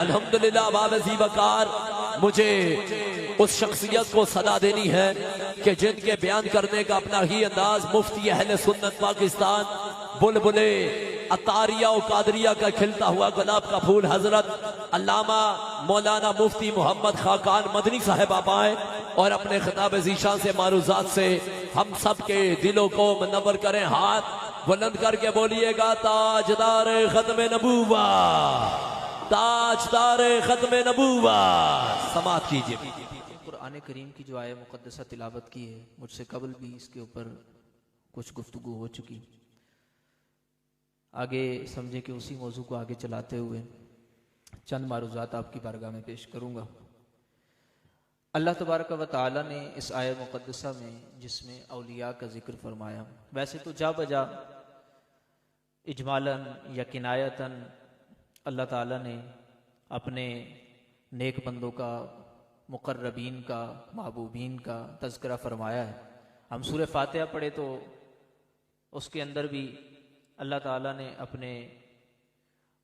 अल्हम्दुलिल्लाह बाबी वकार मुझे उस शख्सियत को सदा देनी है कि जिनके बयान करने का अपना ही अंदाज मुफ्ती अहले सुन्नत पाकिस्तान बुलबुले अतारिया और कादरिया का खिलता हुआ गुलाब का फूल हजरत अल्लामा मौलाना मुफ्ती मोहम्मद खाकान मदनी साहब आप आए और अपने खिताब ज़ीशान से मारूजात से हम सब के दिलों को मुनव्वर करें। हाथ बुलंद करके बोलिएगा ताजदार खत्म नबूवा, ताजदार खत्म नबूवा। समात कीजिए। कुरान करीम की जो आया मुक़द्दसा तिलावत की है, मुझसे कबल भी इसके ऊपर कुछ गुफ्तगू हो चुकी। आगे समझे कि उसी मौजू को आगे चलाते हुए चंद मारूजात आपकी बारगाह में पेश करूँगा। अल्लाह तबारक व तआला ने इस आया मुक़द्दसा में जिसमें औलिया का जिक्र फरमाया, वैसे तो जा बजा इजमालन या किनायतन अल्लाह ताला ने अपने नेक बंदों का, मुक़र्रबीन का, महबूबीन का तज़किरा फरमाया है। हम सूरह फातिहा पढ़े तो उसके अंदर भी अल्लाह ताला ने अपने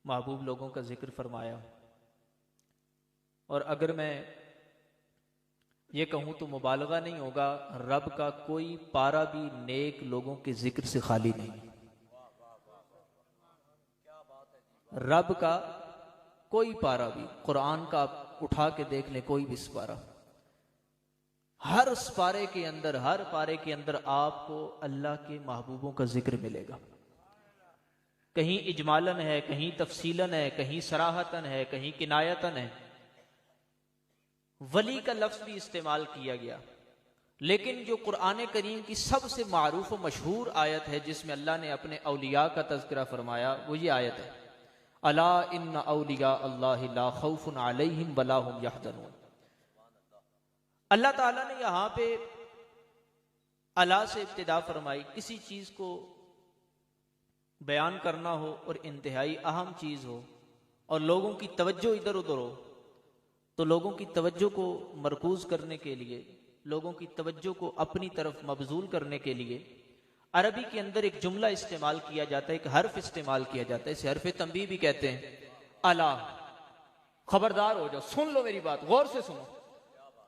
महबूब लोगों का जिक्र फरमाया। और अगर मैं ये कहूँ तो मुबालगा नहीं होगा, रब का कोई पारा भी नेक लोगों के जिक्र से खाली नहीं। रब का कोई पारा भी, कुरान का आप उठा के देख ले कोई भी पारा, हर पारे के अंदर, हर पारे के अंदर आपको अल्लाह के महबूबों का जिक्र मिलेगा। कहीं इजमालन है, कहीं तफसीलन है, कहीं सराहतन है, कहीं किनायतन है। वली का लफ्ज भी इस्तेमाल किया गया, लेकिन जो कुरान करीम की सबसे मारूफ व मशहूर आयत है जिसमें अल्लाह ने अपने औलिया का तज़किरा फरमाया, वो ये आयत है, अला इन्ना औलिया अल्लाहि ला खौफुन अलैहिम वला हुम यहज़नून। अल्लाह ताला ने यहाँ पे अला से इब्तिदा फरमाई। किसी चीज को बयान करना हो और इंतहाई अहम चीज हो और लोगों की तवज्जो इधर उधर हो, तो लोगों की तवज्जो को मरकूज करने के लिए, लोगों की तवज्जो को अपनी तरफ मबजूल करने के लिए अरबी के अंदर एक जुमला इस्तेमाल किया जाता है, एक हर्फ इस्तेमाल किया जाता है, इसे हर्फ तंबीह भी कहते हैं। अला, खबरदार हो जाओ, सुन लो मेरी बात, गौर से सुनो,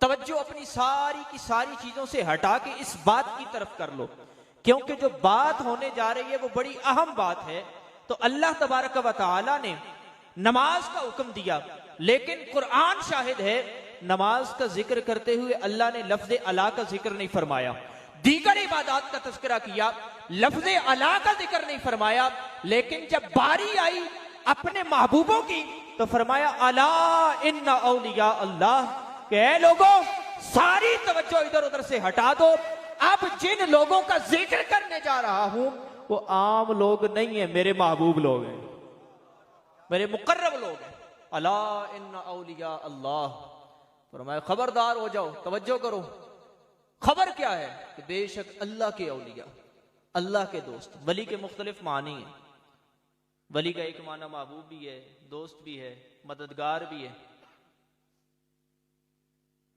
तवज्जो अपनी सारी की सारी चीजों से हटा के इस बात की तरफ कर लो, क्योंकि जो बात होने जा रही है वो बड़ी अहम बात है। तो अल्लाह तबारक व तआला ने नमाज का हुक्म दिया, लेकिन कुरान शाहिद है नमाज का जिक्र करते हुए अल्लाह ने लफ्ज़ अला का जिक्र नहीं फरमाया। दीगर इबादत का तज़किरा किया, लफ्ज़ अला का जिक्र नहीं फरमाया। लेकिन जब बारी आई अपने महबूबों की तो फरमाया अला इन्ना औलिया अल्लाह, के लोगों सारी तवज्जो इधर उधर से हटा दो। अब जिन लोगों का जिक्र करने जा रहा हूं वो आम लोग नहीं है, मेरे महबूब लोग हैं, मेरे मुकर्रब लोग हैं। अला इन्ना औलिया अल्लाह, फरमाया खबरदार हो जाओ, तवज्जो करो। खबर क्या है कि बेशक अल्लाह के औलिया, अल्लाह के दोस्त। वली के मुख्तलिफ मानी है। वली का एक माना महबूब भी है, दोस्त भी है, मददगार भी है।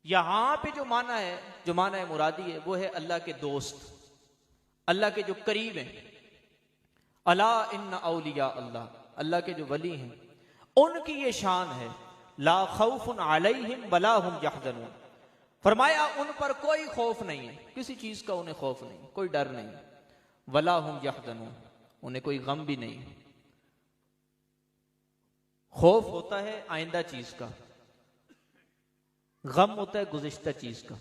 यहां पे जो माना है मुरादी है, वो है अल्लाह के दोस्त, अल्लाह के जो करीब हैं। अला इन्ना औलिया अल्लाह, अल्लाह के जो वली हैं उनकी ये शान है, ला खौफुन अलैहिम वला हुम यहज़नून। फरमाया उन पर कोई खौफ नहीं है, किसी चीज का उन्हें खौफ नहीं, कोई डर नहीं। वला हुम यहज़नून, उन्हें कोई गम भी नहीं। खौफ होता है आइंदा चीज का, गम होता है गुज़िश्ता चीज का।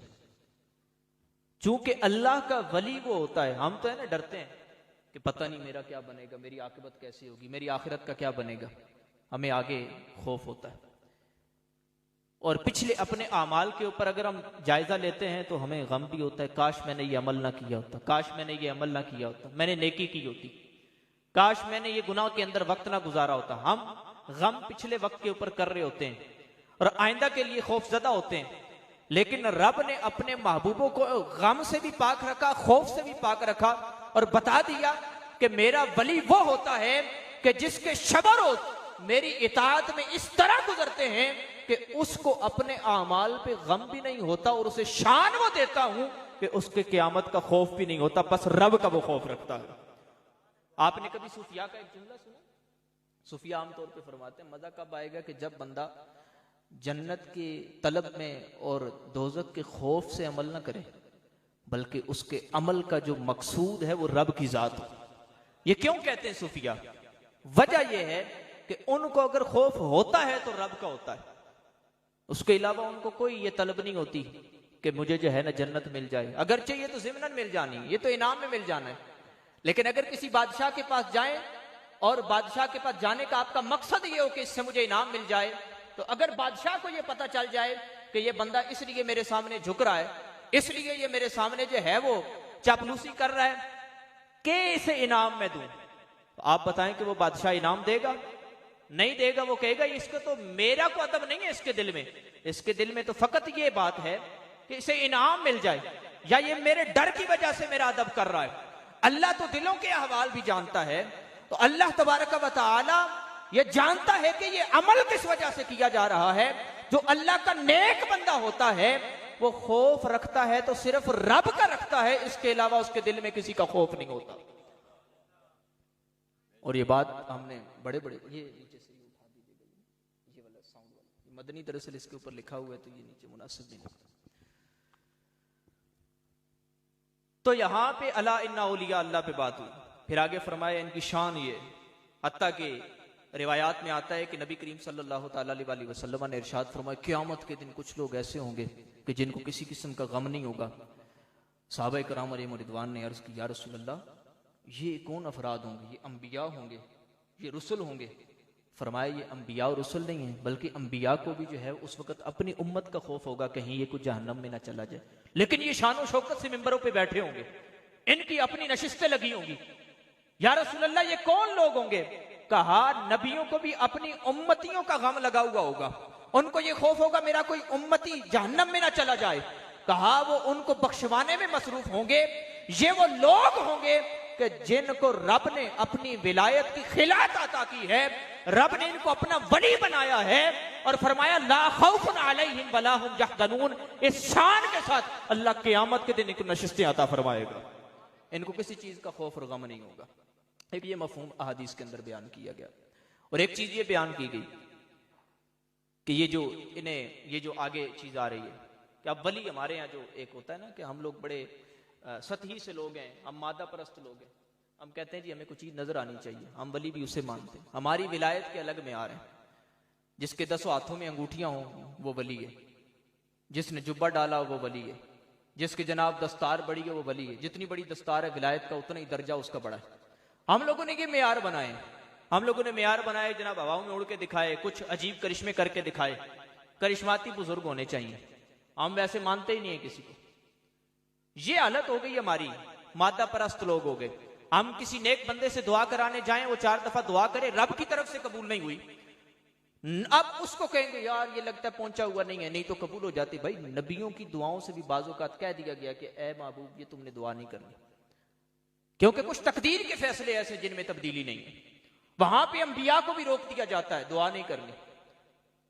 चूंकि अल्लाह का वली वो होता है, हम तो है ना डरते हैं कि पता नहीं मेरा क्या बनेगा, मेरी आकिबत कैसी होगी, मेरी आखिरत का क्या बनेगा, हमें आगे खौफ होता है। और पिछले अपने आमाल के ऊपर अगर हम जायजा लेते हैं तो हमें गम भी होता है, काश मैंने ये अमल ना किया होता, काश मैंने ये अमल ना किया होता, मैंने नेकी की होती, काश मैंने ये गुनाह के अंदर वक्त ना गुजारा होता। हम गम पिछले वक्त के ऊपर कर रहे होते हैं और आइंदा के लिए खौफजदा होते हैं। लेकिन रब ने अपने महबूबों को गम से भी पाक रखा, खौफ से भी पाक रखा और बता दिया कि मेरा वली वो होता है कि जिसके शब रोज मेरी इताअत में इस तरह गुजरते हैं कि उसको अपने आमाल पे गम भी नहीं होता और उसे शान वो देता हूं कि उसके क़यामत का खौफ भी नहीं होता, बस रब का वो खौफ रखता है। आपने कभी सूफिया का एक जुमला सुना? सूफिया आमतौर पे फरमाते हैं मजा कब आएगा कि जब बंदा जन्नत की तलब में और दोजक के खौफ से अमल न करे, बल्कि उसके अमल का जो मकसूद है वो रब की जात हो। ये क्यों कहते हैं सूफिया? वजह यह है कि उनको अगर खौफ होता है तो रब का होता है, उसके अलावा उनको कोई ये तलब नहीं होती कि मुझे जो है ना जन्नत मिल जाए। अगरचे ये तो ज़िम्नन मिल जानी, ये तो इनाम में मिल जाना है, लेकिन अगर किसी बादशाह के पास जाएं और बादशाह के पास जाने का आपका मकसद ये हो कि इससे मुझे इनाम मिल जाए, तो अगर बादशाह को ये पता चल जाए कि ये बंदा इसलिए मेरे सामने झुक रहा है, इसलिए ये मेरे सामने जो है वो चापलूसी कर रहा है कि इसे इनाम में दूं, तो आप बताएं कि वो बादशाह इनाम देगा? नहीं देगा। वो कहेगा इसको तो मेरा को अदब नहीं है इसके दिल में, इसके दिल में तो फकत ये बात है कि इसे इनाम मिल जाए, या ये मेरे डर की वजह से मेरा अदब कर रहा है। अल्लाह तो दिलों के अहवाल भी जानता है, तो अल्लाह तबारक व तआला ये जानता है कि ये अमल किस वजह से किया जा रहा है। जो अल्लाह का नेक बंदा होता है वो खौफ रखता है तो सिर्फ रब का रखता है, इसके अलावा उसके दिल में किसी का खौफ नहीं होता। और ये बात हमने बड़े बड़े ये नीचे से उठा दीजिएगा, ये वाला साउंड वाला मदनी दरअसल इसके ऊपर लिखा हुआ है तो ये नीचे मुनासिब नहीं लगता। तो यहां पे अला इन्ना औलिया अल्लाह पे बात हुई, फिर आगे फरमाया इनकी शान ये, हत्ता के रिवायात में आता है कि नबी करीम सल्लल्लाहु अलैहि वसल्लम ने इरशाद फरमाया क़यामत के दिन कुछ लोग ऐसे होंगे कि जिनको किसी किस्म का गम नहीं होगा। सहाबा किराम अलैहिम रिदवान ने अर्ज की या रसूल अल्लाह ये कौन अफराद होंगे? ये अंबिया होंगे, ये रुसुल होंगे? फरमाया ये अंबिया और रुसुल नहीं है, बल्कि अंबिया को भी जो है उस वक्त अपनी उम्मत का खौफ होगा कहीं ये कुछ जहन्नम में ना चला जाए, लेकिन ये शान और शौकत से मिंबरों पे बैठे होंगे, इनकी अपनी नशिस्तें लगी होंगी। या रसूल अल्लाह ये कौन लोग होंगे? कहा नबियों को भी अपनी उम्मतियों का गम लगा हुआ होगा, उनको ये खौफ होगा मेरा कोई उम्मती जहन्नम में ना चला जाए। कहा वो उनको बख्शवाने में मसरूफ होंगे। ये वो लोग होंगे कि जिनको रब ने अपनी विलायत की खिलात अता की है, रब ने इनको अपना वली बनाया है और फरमाया ला खौफुन अलैहिम वला हुम यहज़नून। इस शान के साथ अल्लाह क़यामत के दिन इनको नशिस्तें अता फरमाएगा, इनको किसी चीज का खौफ और गम नहीं होगा। एक ये मफहूम अहादीस के अंदर बयान किया गया, और एक चीज ये बयान की गई कि ये जो इन्हें ये जो आगे चीज आ रही है कि अब वली हमारे यहाँ जो एक होता है ना कि हम लोग बड़े सतही से लोग हैं, हम मादा परस्त लोग हैं, हम कहते हैं जी हमें कुछ चीज नजर आनी चाहिए, हम वली भी उसे मानते हैं। हमारी विलायत के अलग में आ रहे हैं, जिसके 10 हाथों में अंगूठियां हों वो वली है, जिसने जुब्बा डाला वो वली है, जिसके जनाब दस्तार बड़ी है वो वली है। जितनी बड़ी दस्तार है विलायत का उतना ही दर्जा उसका बड़ा है। हम लोगों ने ये मेयार बनाए, हम लोगों ने मेयार बनाए जनाब हवाओं में उड़ के दिखाए, कुछ अजीब करिश्मे करके दिखाए, करिश्माती बुजुर्ग होने चाहिए। हम वैसे मानते ही नहीं है किसी को। ये हालत हो गई हमारी, मादा परस्त लोग हो गए। हम किसी नेक बंदे से दुआ कराने जाएं, वो 4 दफा दुआ करे, रब की तरफ से कबूल नहीं हुई, अब उसको कहेंगे यार ये लगता है पहुंचा हुआ नहीं है, नहीं तो कबूल हो जाती। भाई नबियों की दुआओं से भी बाज़ औक़ात कह दिया गया कि ए महबूब ये तुमने दुआ नहीं करनी, क्योंकि कुछ तकदीर के फैसले ऐसे जिनमें तब्दीली नहीं है। वहां पे अंबिया को भी रोक दिया जाता है दुआ नहीं करनी।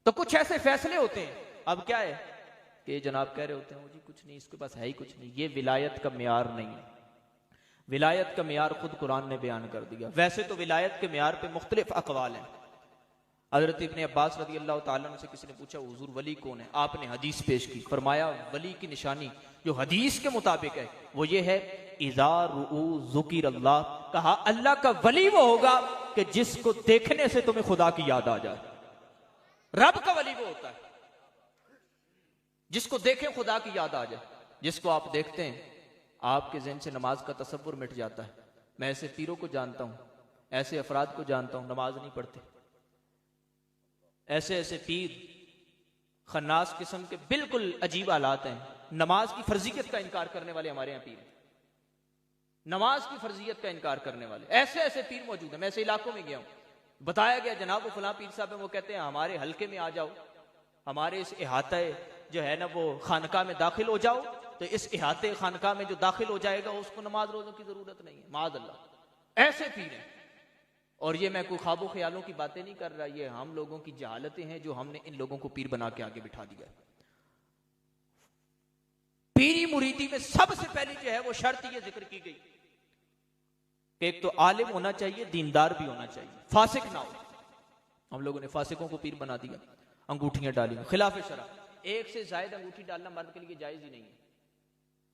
तो कुछ ऐसे फैसले होते हैं, अब क्या है कि जनाब कह रहे होते हैं जी कुछ नहीं, इसके पास है ही कुछ नहीं। ये विलायत का मेयार नहीं है। विलायत का मेयार खुद कुरान ने बयान कर दिया। वैसे तो विलायत के मेयार पे मुख्तलिफ अक़वाल हैं। हज़रत इब्ने अब्बास रज़ी अल्लाह ताला अन्हु से किसी ने पूछा हुजूर वली कौन है? आपने हदीस पेश की, फरमाया वली की निशानी जो हदीस के मुताबिक है वो ये है इज़ा रुऊ ज़ुकिर अल्लाह। कहा अल्लाह का वली वो होगा कि जिसको देखने से तुम्हें खुदा की याद आ जाए। रब का वली वो होता है जिसको देखें खुदा की याद आ जाए। जिसको आप देखते हैं आपके ज़हन से नमाज का तसव्वुर मिट जाता है। मैं ऐसे पीरों को जानता हूं, ऐसे अफराद को जानता हूं नमाज नहीं पढ़ते, ऐसे ऐसे पीर खन्नास किस्म के बिल्कुल अजीब हालात हैं। नमाज की फर्जियत का इनकार करने वाले हमारे यहाँ पीर, नमाज की फर्जियत का इनकार करने वाले ऐसे ऐसे पीर मौजूद हैं। मैं ऐसे इलाकों में गया हूं, बताया गया जनाब वो फलां पीर साहब है, वो कहते हैं हमारे हल्के में आ जाओ, हमारे इस इहाते जो है ना वो खानका में दाखिल हो जाओ, तो इस इहाते खानका में जो दाखिल हो जाएगा उसको नमाज रोजों की जरूरत नहीं है। माज़ अल्लाह ऐसे पीर हैं। और ये मैं कोई ख्वाबों ख्यालों की बातें नहीं कर रहा, ये हम लोगों की जहालतें हैं जो हमने इन लोगों को पीर बना के आगे बिठा दिया। पीरी मुरीदी में सबसे पहली जो है वो शर्त ये जिक्र की गई कि एक तो आलिम होना चाहिए, दीनदार भी होना चाहिए, फासिक ना हो। हम लोगों ने फासिकों को पीर बना दिया, अंगूठियां डाली खिलाफ शरा। एक से ज्यादा अंगूठी डालना मर्द के लिए जायज ही नहीं है,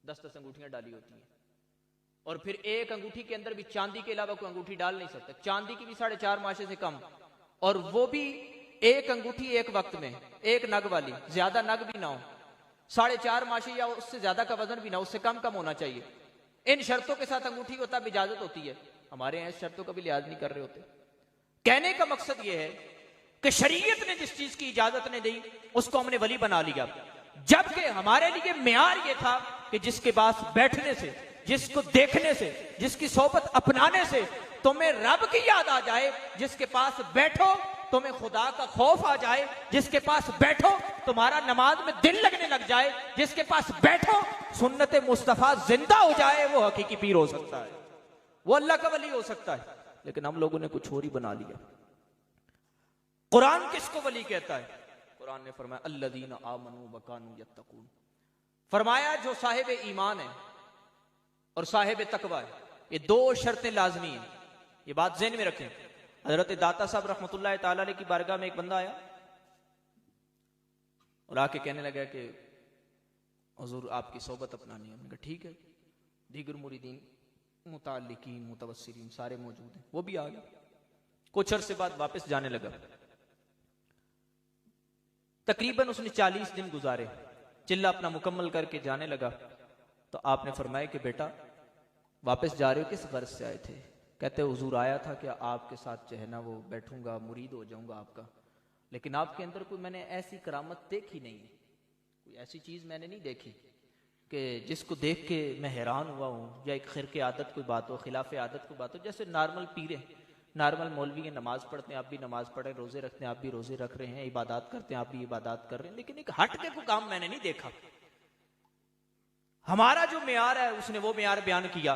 10-10 अंगूठियां डाली होती हैं। और फिर एक अंगूठी के अंदर भी चांदी के अलावा कोई अंगूठी डाल नहीं सकता, चांदी की भी 4.5 माशे से कम, और वो भी एक अंगूठी एक वक्त में, एक नग वाली, ज्यादा नग भी ना हो, 4.5 माशे या उससे ज्यादा का वजन भी ना, उससे कम कम होना चाहिए। इन शर्तों के साथ अंगूठी को तब इजाजत होती है। हमारे यहाँ इस शर्तों का भी लिहाज नहीं कर रहे होते। कहने का मकसद यह है कि शरीयत ने जिस चीज की इजाजत ने दी उसको हमने वली बना लिया, जबकि हमारे लिए मेयार यह था कि जिसके पास बैठने से, जिसको देखने से, जिसकी सोबत अपनाने से तुम्हें रब की याद आ जाए, जिसके पास बैठो तुम्हें खुदा का खौफ आ जाए, जिसके पास बैठो तुम्हारा नमाज में दिल लगने लग जाए, जिसके पास बैठो सुन्नत मुस्तफा जिंदा हो जाए, वो हकीकी पीर हो सकता है, वो अल्लाह का वली हो सकता है। लेकिन हम लोगों ने कुछ और ही बना लिया। कुरान किसको वली कहता है? कुरान ने फरमाया अल्लज़ीना आमनू व कानू यत्तकून, फरमाया जो साहिब ईमान है और साहिब तकवा है, ये 2 शर्तें लाजमी हैं। ये बात ज़हन में रखें। हजरत दाता साहब रहमतुल्लाह ताला अलैह की बारगाह में एक बंदा आया और आके कहने लगा कि हुजूर आपकी सोबत अपनानी है। हमने कहा ठीक है। दीगर मुरीदीन, मुताल्लिकीन, मुतवस्सिलीन सारे मौजूद हैं, वो भी आ गए। कुछ अरसे बाद वापस जाने लगा। तकरीबन उसने 40 दिन गुजारे, चिल्ला अपना मुकम्मल करके जाने लगा। तो आपने फरमाया कि बेटा वापस जा रहे हो, किस गर्ज से आए थे? कहते हुजूर आया था कि आपके साथ जो है ना वो बैठूंगा, मुरीद हो जाऊंगा आपका, लेकिन आपके अंदर कोई मैंने ऐसी करामत देखी नहीं, कोई ऐसी चीज मैंने नहीं देखी कि जिसको देख के मैं हैरान हुआ हूँ, या एक खिरके आदत कोई बात हो, खिलाफ आदत कोई बात हो। जैसे नॉर्मल पीरे, नॉर्मल मौलवी हैं, नमाज पढ़ते हैं, आप भी नमाज पढ़े, रोजे रखते हैं, आप भी रोजे रख रहे हैं, इबादत करते हैं, आप भी इबादत कर रहे हैं, लेकिन एक हट के कोई काम मैंने नहीं देखा। हमारा जो मेयार है उसने वो मेयार बयान किया,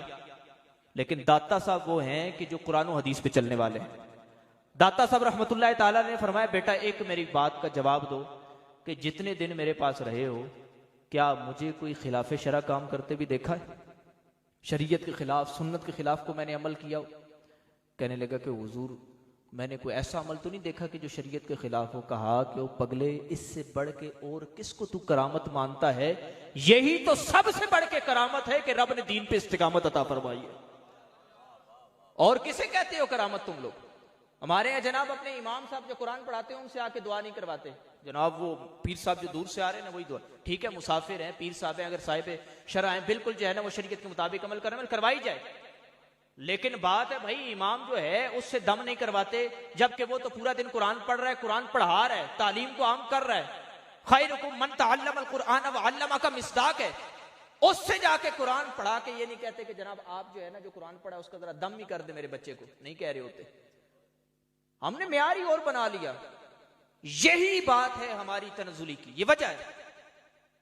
लेकिन दाता साहब वो हैं कि जो कुरान और हदीस पे चलने वाले हैं। दाता साहब रहमतुल्लाह ताला ने फरमाया बेटा एक मेरी बात का जवाब दो कि जितने दिन मेरे पास रहे हो क्या मुझे कोई खिलाफ शरा काम करते भी देखा है? शरीयत के खिलाफ, सुन्नत के खिलाफ को मैंने अमल किया हो? कहने लगा कि हुजूर मैंने कोई ऐसा अमल तो नहीं देखा कि जो शरीयत के खिलाफ हो। कहा कि वो पगले, इससे बढ़ के और किसको तू करामत मानता है? यही तो सबसे बढ़ के करामत है कि रब ने दीन पे इस्तिकामत अता फरमाई है। और किसे कहते हो करामत तुम लोग? हमारे यहाँ जनाब अपने इमाम साहब जो कुरान पढ़ाते हैं उनसे आके दुआ नहीं करवाते जनाब। वो पीर साहब जो दूर से आ रहे हैं ना वही दुआ, ठीक है मुसाफिर हैं, पीर साहब हैं, अगर साहिब शरअ हैं, बिल्कुल जो है ना वो शरीयत के मुताबिक अमल करवाई जाए। लेकिन बात है भाई इमाम जो है उससे दम नहीं करवाते, जबकि वो तो पूरा दिन कुरान पढ़ रहा है, कुरान पढ़ा रहा है, तालीम को आम कर रहा है। खैरुकुम मन तअल्लमल कुरान व अल्लमा का मिसदाक है। उससे जाके कुरान पढ़ा के ये नहीं कहते कि जनाब आप जो है ना जो कुरान पढ़ा उसका जरा दम ही कर दे मेरे बच्चे को, नहीं कह रहे होते। हमने मेयार ही और बना लिया। यही बात है हमारी तनज़ुली की, ये वजह है।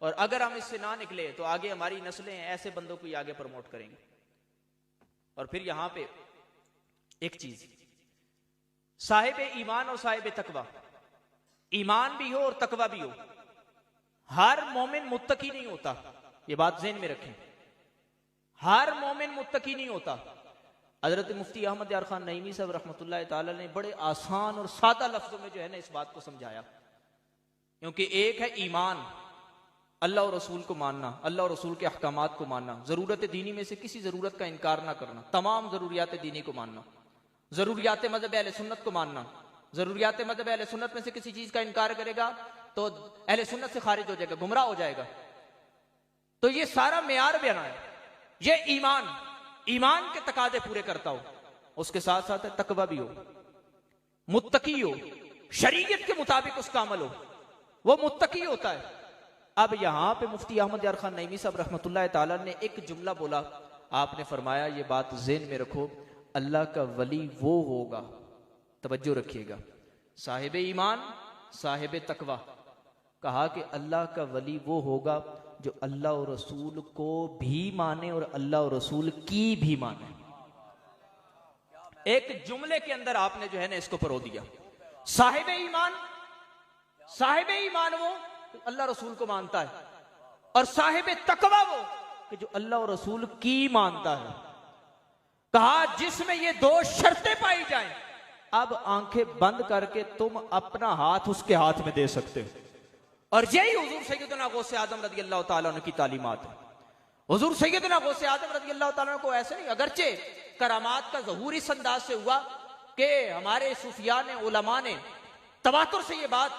और अगर हम इससे ना निकले तो आगे हमारी नस्लें ऐसे बंदों को ही आगे प्रमोट करेंगे। और फिर यहां पे एक चीज, साहिब ईमान और साहिब तकवा, ईमान भी हो और तकवा भी हो। हर मोमिन मुत्तकी नहीं होता, ये बात ज़हन में रखें। हर मोमिन मुत्तकी नहीं होता। हजरत मुफ्ती अहमद यार खान नईमी साहब रहमतुल्लाह ताला ने बड़े आसान और सादा लफ्जों में जो है ना इस बात को समझाया। क्योंकि एक है ईमान, अल्लाह और रसूल को मानना, अल्लाह और रसूल के अहकामात को मानना, जरूरत दीनी में से किसी जरूरत का इनकार ना करना, तमाम जरूरियात दीनी को मानना, जरूरियात मज़हब अहले सुन्नत को मानना। जरूरियात मज़हब अहले सुन्नत में से किसी चीज का इनकार करेगा तो अहले सुन्नत से खारिज हो जाएगा, गुमराह हो जाएगा। तो ये सारा मेयार बयान है। ये ईमान के तकादे पूरे करता हो, उसके साथ साथ तकवा भी हो, मुत्तकी हो, शरीयत के मुताबिक उसका अमल हो, वो मुत्तकी होता है। अब यहां पे मुफ्ती अहमद यार खान नईमी साहब रहमतुल्लाह ताला ने एक जुमला बोला, आपने फरमाया ये बात ज़हन में रखो, अल्लाह का वली वो होगा, तवज्जो रखिएगा, साहिब ईमान साहिब तकवा। कहा कि अल्लाह का वली वो होगा जो अल्लाह और रसूल को भी माने और अल्लाह और रसूल की भी माने। एक जुमले के अंदर आपने जो है ना इसको परो दिया। साहिब ईमान वो अल्लाह रसूल को मानता है, और साहिब तकवा वो कि जो अल्लाह और रसूल की मानता है। कहा जिसमें ये 2 शर्तें पाई जाएं, अब आंखें बंद करके तुम अपना हाथ उसके हाथ में दे सकते हो। और यही हुजूर सैयदना गौसे आजम रज़ी अल्लाह तआला अन्हु की तालीमात है। हुजूर सैयदना गौसे आजम रज़ी अल्लाह तआला अन्हु को ऐसे नहीं, अगरचे करामात का ज़हूर इस अंदाज से हुआ कि हमारे सूफिया ने, उलमा ने तवातुर से ये बात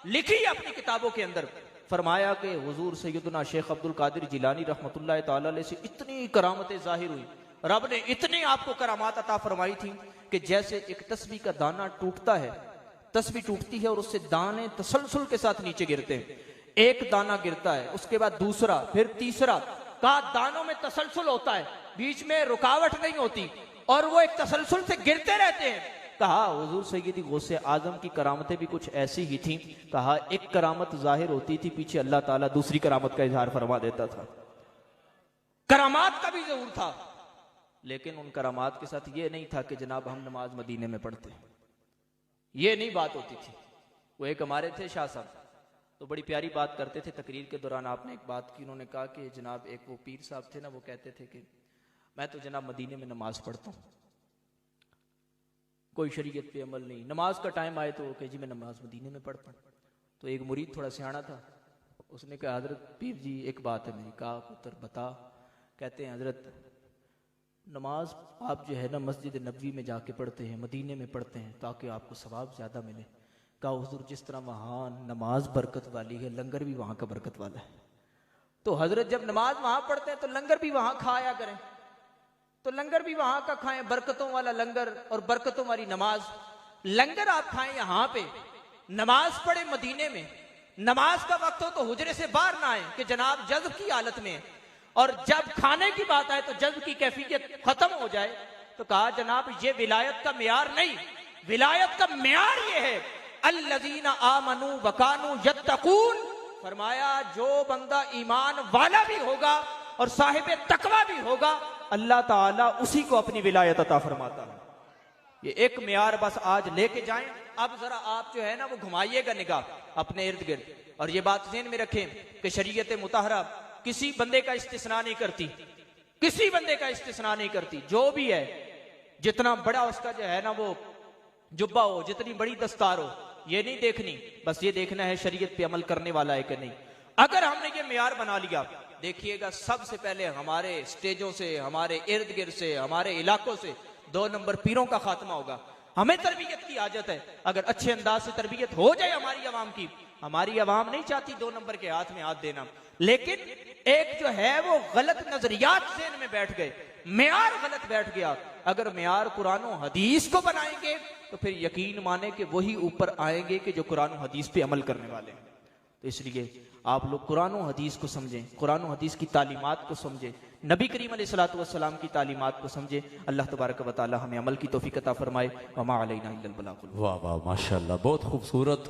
लिखी है अपनी किताबों के अंदर, फरमाया कि हुजूर सैयदना शेख अब्दुल कादिर जिलानी रहमतुल्लाह तआला अलैह से इतनी करामतें जाहिर हुई, रब ने इतनी आपको करामात अता फरमाई थी कि जैसे एक तस्बीह का दाना टूटता है, तस्बीह टूटती है और उससे दाने तसलसल के साथ नीचे गिरते हैं, एक दाना गिरता है, उसके बाद दूसरा, फिर तीसरा, कहा दानों में तसलसल होता है, बीच में रुकावट नहीं होती और वो एक तसलसल से गिरते रहते हैं। कहा हुजूर सैयदी गौसे आजम की करामतें भी कुछ ऐसी ही थी। कहा एक करामत जाहिर होती थी, पीछे अल्लाह ताला दूसरी करामत का इजहार फरमा देता था। करामात का भी जरूर था, लेकिन उन करामात के साथ ये नहीं था कि जनाब हम नमाज मदीने में पढ़ते, ये नहीं बात होती थी। वो एक हमारे थे शाह साहब, तो बड़ी प्यारी बात करते थे। तकरीर के दौरान आपने एक बात की, उन्होंने कहा कि जनाब एक वो पीर साहब थे ना, वो कहते थे कि मैं तो जनाब मदीने में नमाज पढ़ता हूँ, कोई शरीयत पे अमल नहीं, नमाज का टाइम आए तो कि जी मैं नमाज मदीने में पढ़ता हूँ। तो एक मुरीद थोड़ा सियाना था, उसने कहा हजरत पीर जी एक बात है मेरी। कहा पुत्र बता। कहते हैं हजरत नमाज आप जो है ना मस्जिद नबवी में जाके पढ़ते हैं, मदीने में पढ़ते हैं ताकि आपको सवाब ज़्यादा मिले। कहा हुजूर जिस तरह वहाँ नमाज बरकत वाली है, लंगर भी वहाँ का बरकत वाला है। तो हजरत जब नमाज वहाँ पढ़ते हैं तो लंगर भी वहाँ खाया करें, तो लंगर भी वहाँ का खाएं, बरकतों वाला लंगर और बरकतों वाली नमाज। लंगर आप खाएं यहाँ पे, नमाज पढ़े मदीने में। नमाज का वक्त हो तो हुजरे से बाहर ना आए कि जनाब जज्ब की हालत में है, और जब खाने की बात आए तो जज्ब की कैफियत खत्म हो जाए। तो कहा जनाब ये विलायत का मेयार नहीं, विलायत का मेयार ये है अल्लज़ीना आमनू वकानू यत्तकून। फरमाया जो बंदा ईमान वाला भी होगा और साहिब तकवा भी होगा, अल्लाह ताला उसी को अपनी विलायत अता फरमाता है। ये एक मेयार बस आज लेके जाएं। अब जरा आप जो है ना वो घुमाइएगा निगाह अपने इर्द गिर्द, और ये बात ज़हन में रखें कि शरीयत मुतहरा किसी बंदे का इस्तिस्ना नहीं करती, किसी बंदे का इस्तिस्ना नहीं करती। जो भी है, जितना बड़ा उसका जो है ना वो जुब्बा हो, जितनी बड़ी दस्तार हो, ये नहीं देखनी, बस ये देखना है शरीयत पे अमल करने वाला है कि नहीं। अगर हमने ये मेयार बना लिया, देखिएगा सबसे पहले हमारे स्टेजों से, हमारे इर्द गिर्द से, हमारे इलाकों से 2 नंबर पीरों का खात्मा होगा। हमें तरबियत की आदत है, अगर अच्छे अंदाज से तरबियत हो जाए हमारी आवाम की, हमारी आवाम नहीं चाहती 2 नंबर के हाथ में हाथ देना, लेकिन एक जो है वो गलत नजरियात ज़हन में बैठ गए, मेयार गलत बैठ गया। अगर मेयार कुरान और हदीस को बनाएंगे तो फिर यकीन माने कि वही ऊपर आएंगे कि जो कुरान और हदीस पे अमल करने वाले हैं। तो इसलिए आप लोग कुरान और हदीस को समझें, कुरान और हदीस की तालीमात को समझें, नबी करीम अलैहिस्सलातु वस्सलाम की तालीमात को समझें। अल्लाह तबारक व तआला हमें अमल की तौफीक अता फरमाए। वमा अलैना इल्लल बलागुल। वाह वाह माशाल्लाह, बहुत खूबसूरत